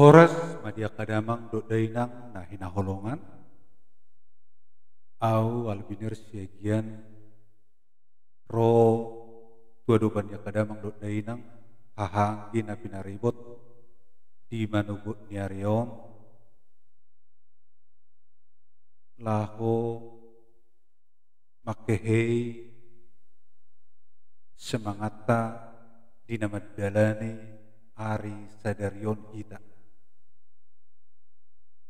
Horas madia kadamang dok dainang na hinaholongan au albinir siagian ro tuadupan dia kadamang dok dainang hahanggi na pinaribot di manugut niariom laho makehei semangata di nama dalane ari sadarion kita.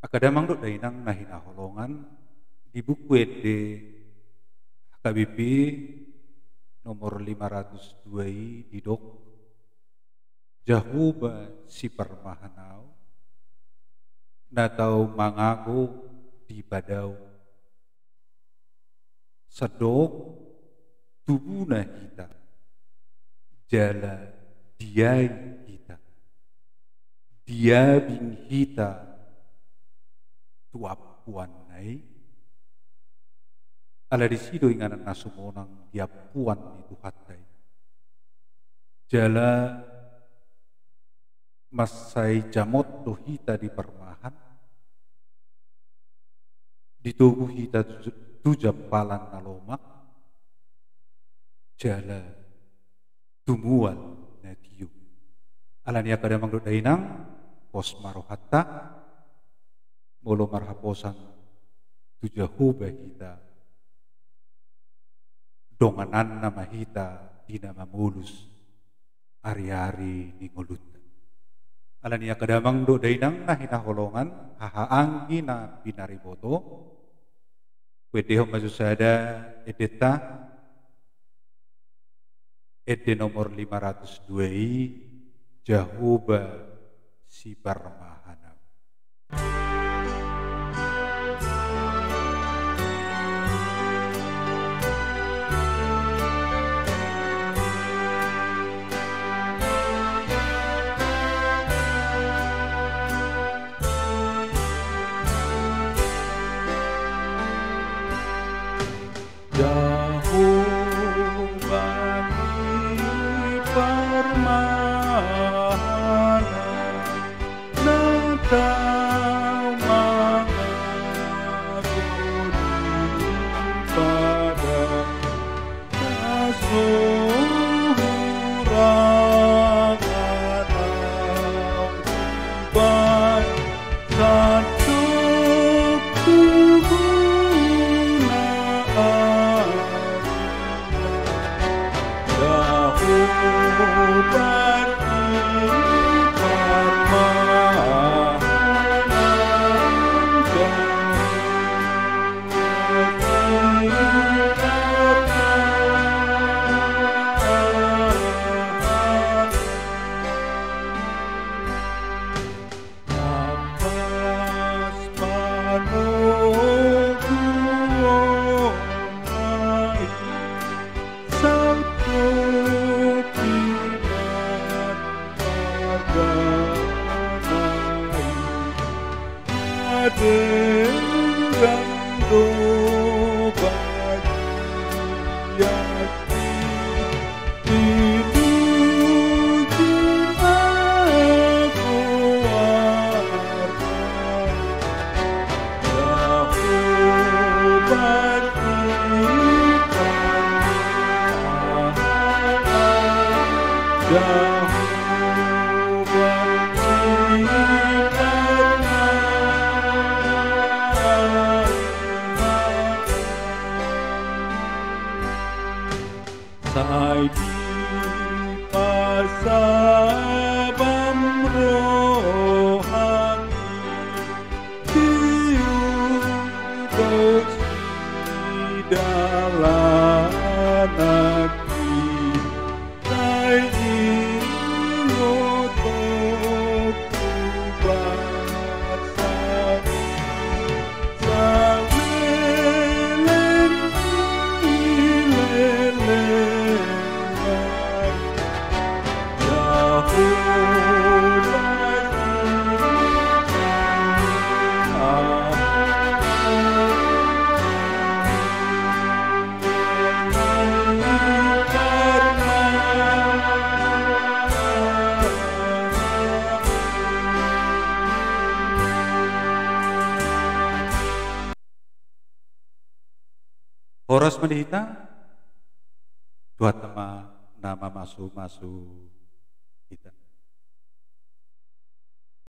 Akadamang dok dainang na hinaholongan di buku de HKBP nomor 502 di dok Jahuba si permahanau natau mangago di badau sedok tubuna kita jala diai kita diabing kita tuapuan nai ala disido inganan nasumonang diapuan itu hatai jala masai jamot do hita di permahan di tubuh hita tujapalan nalomak jala tumual natiyo ala niya kadamang do dainang pos marohatta molo marhaposan tujahuba kita donganan nama hita di nama mulus ari-ari ni ngulut ala niya kadamang do dainang na hinaholongan hahaanggi na pinariboto pwede hong masusada edeta ede nomor 502 Jahuba si Parmahana. boros menihita, dua tema nama masu kita.